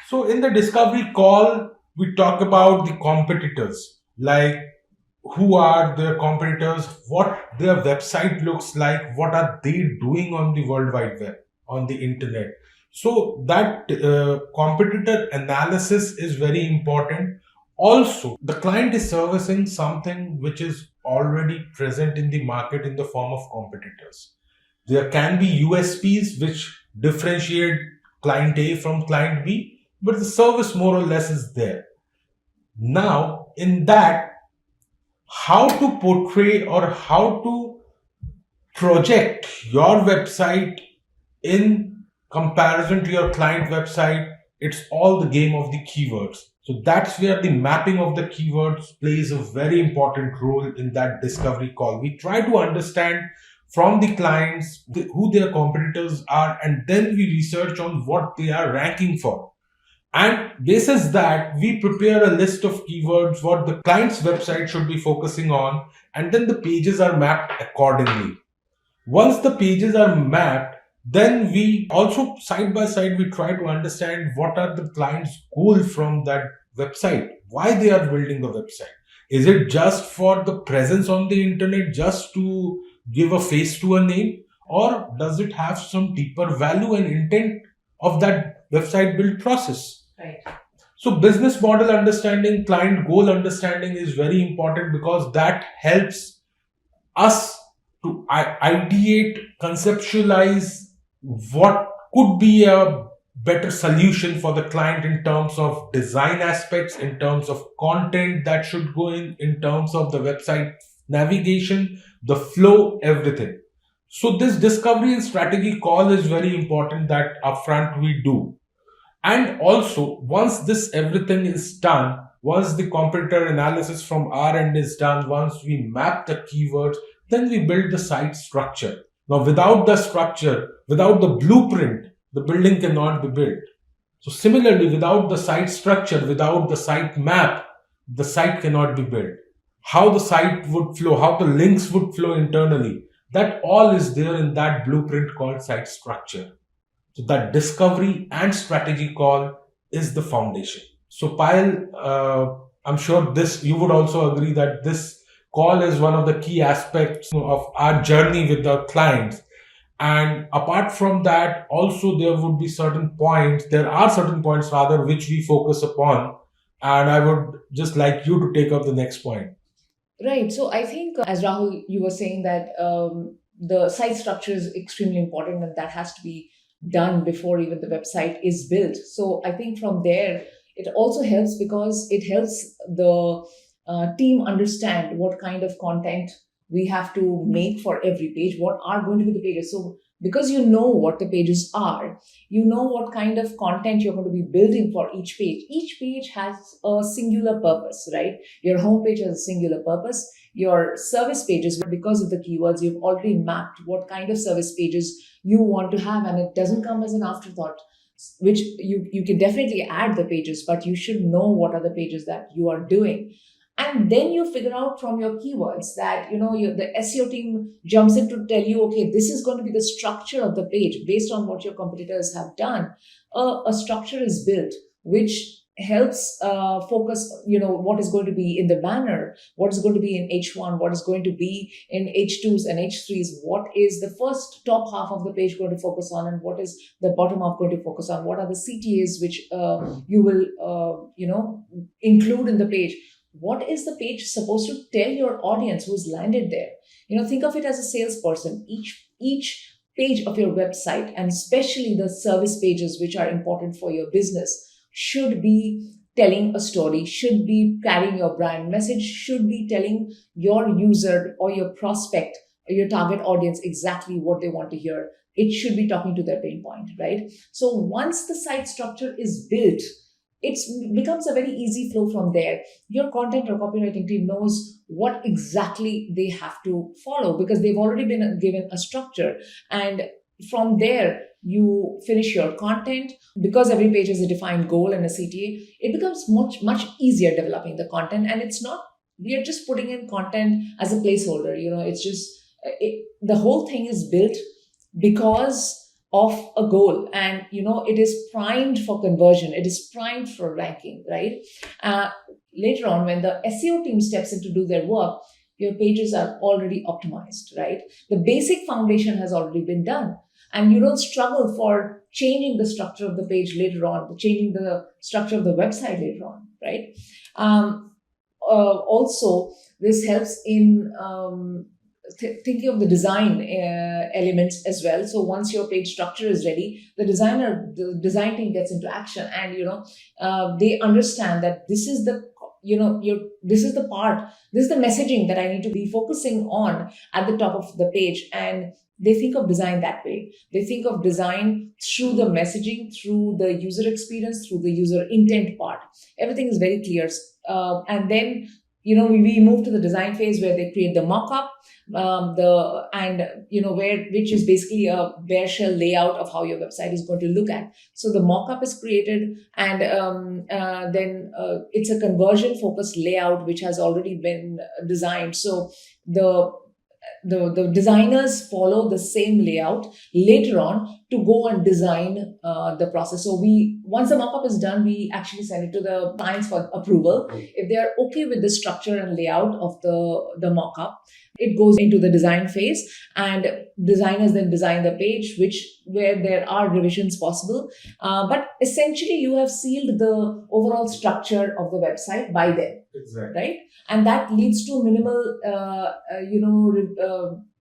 So in the discovery call, we talk about the competitors, like who are their competitors, what their website looks like, what are they doing on the World Wide Web, on the internet. So that competitor analysis is very important. Also, the client is servicing something which is already present in the market in the form of competitors. There can be USPs which differentiate client A from client B, but the service more or less is there. Now, in that, how to portray or how to project your website in comparison to your client website, it's all the game of the keywords. So that's where the mapping of the keywords plays a very important role in that discovery call. We try to understand from the clients who their competitors are, and then we research on what they are ranking for. And basis that, we prepare a list of keywords what the client's website should be focusing on, and then the pages are mapped accordingly. Once the pages are mapped, then we also side by side we try to understand what are the client's goals from that website, why they are building the website. Is it just for the presence on the internet, just to give a face to a name, or does it have some deeper value and intent of that website build process? Right. So business model understanding, client goal understanding is very important, because that helps us to ideate, conceptualize what could be a better solution for the client in terms of design aspects, in terms of content that should go in terms of the website navigation, the flow, everything. So this discovery and strategy call is very important that upfront we do. And also, once this everything is done, once the competitor analysis from our end is done, once we map the keywords, then we build the site structure. Now, without the structure, without the blueprint, the building cannot be built. So similarly, without the site structure, without the site map, the site cannot be built. How the site would flow, how the links would flow internally, that all is there in that blueprint called site structure. So that discovery and strategy call is the foundation. So Payel, I'm sure this you would also agree that this call is one of the key aspects of our journey with the clients. And apart from that, also there would be certain points. There are certain points rather which we focus upon. And I would just like you to take up the next point. Right. So I think, as Rahul, you were saying that the site structure is extremely important, and that has to be done before even the website is built. So I think from there, it also helps because it helps the team understand what kind of content we have to make for every page, what are going to be the pages. So because you know what the pages are, you know what kind of content you're going to be building for each page. Each page has a singular purpose, right? Your homepage has a singular purpose. Your service pages, because of the keywords, you've already mapped what kind of service pages you want to have, and it doesn't come as an afterthought, which you can definitely add the pages, but you should know what are the pages that you are doing. And then you figure out from your keywords that the SEO team jumps in to tell you, okay, this is going to be the structure of the page based on what your competitors have done. A structure is built which helps focus what is going to be in the banner, what is going to be in H1, what is going to be in H2s and H3s, what is the first top half of the page going to focus on, and what is the bottom half going to focus on, what are the CTAs which you will include in the page. What is the page supposed to tell your audience who's landed there? Think of it as a salesperson. Each page of your website, and especially the service pages which are important for your business, should be telling a story, should be carrying your brand message, should be telling your user or your prospect or your target audience exactly what they want to hear. It should be talking to their pain point, right? So once the site structure is built, it becomes a very easy flow from there. Your content or copywriting team knows what exactly they have to follow because they've already been given a structure. And from there, you finish your content. Because every page has a defined goal and a CTA, it becomes much, much easier developing the content. And it's not, we are just putting in content as a placeholder. It's just, the whole thing is built because of a goal, and it is primed for conversion, it is primed for ranking, right? uh, Later on, when the SEO team steps in to do their work, your pages are already optimized, right? The basic foundation has already been done, and you don't struggle for changing the structure of the page later on, changing the structure of the website later on, right? Also, this helps in thinking of the design elements as well. So once your page structure is ready, the design team gets into action, and they understand that this is the this is the part, this is the messaging that I need to be focusing on at the top of the page. And they think of design that way. They think of design through the messaging, through the user experience, through the user intent part. Everything is very clear. And then we move to the design phase where they create the mock-up, the and where which is basically a bare shell layout of how your website is going to look at. So the mock-up is created, and then it's a conversion focused layout which has already been designed. So the designers follow the same layout later on to go and design the process. So once the mockup is done, we actually send it to the clients for approval. If they are okay with the structure and layout of the mockup, it goes into the design phase, and designers then design the page, where there are revisions possible. But essentially, you have sealed the overall structure of the website by them. Exactly. Right? And that leads to minimal,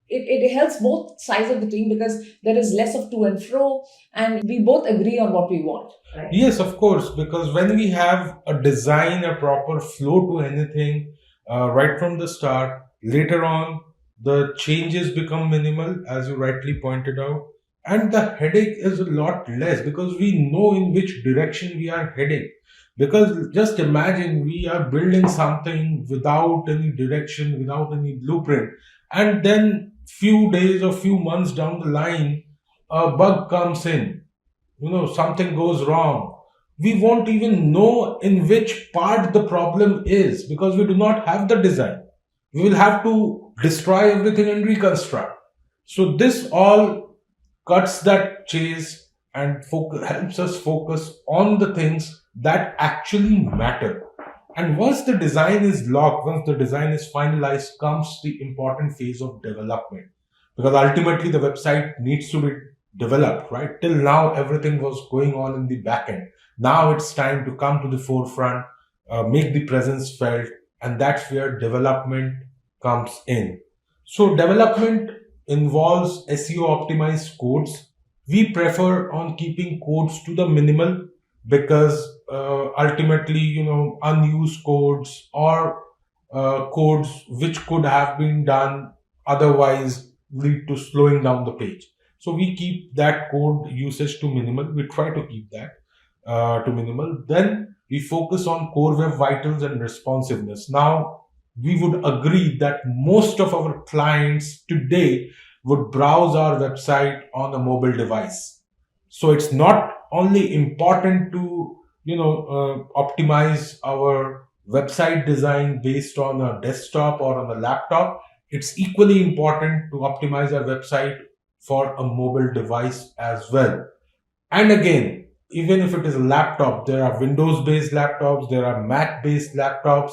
it helps both sides of the team, because there is less of to and fro, and we both agree on what we want. Right? Yes, of course, because when we have a design, a proper flow to anything, right from the start, later on, the changes become minimal, as you rightly pointed out, and the headache is a lot less because we know in which direction we are heading. Because just imagine we are building something without any direction, without any blueprint, and then few days or few months down the line, a bug comes in, something goes wrong. We won't even know in which part the problem is because we do not have the design. We will have to destroy everything and reconstruct. So this all cuts that chase and helps us focus on the things that actually matter. And once the design is locked, once the design is finalized, comes the important phase of development. Because ultimately the website needs to be developed, right? Till now, everything was going on in the back end. Now it's time to come to the forefront, make the presence felt, and that's where development comes in. So development involves SEO optimized codes. We prefer on keeping codes to the minimal because ultimately, unused codes or codes which could have been done otherwise lead to slowing down the page. So we keep that code usage to minimal. We try to keep that to minimal. Then we focus on core web vitals and responsiveness. Now, we would agree that most of our clients today would browse our website on a mobile device. So it's not only important to optimize our website design based on a desktop or on a laptop. It's equally important to optimize our website for a mobile device as well. And again, even if it is a laptop, there are Windows based laptops, there are Mac based laptops.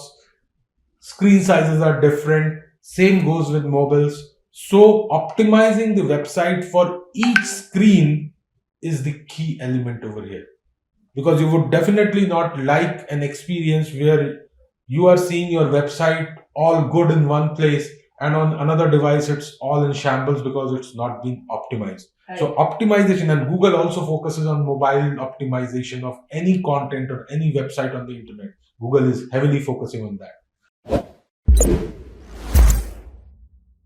Screen sizes are different. Same goes with mobiles. So optimizing the website for each screen is the key element over here. Because you would definitely not like an experience where you are seeing your website all good in one place and on another device it's all in shambles because it's not being optimized. Right. So optimization, and Google also focuses on mobile optimization of any content or any website on the internet. Google is heavily focusing on that.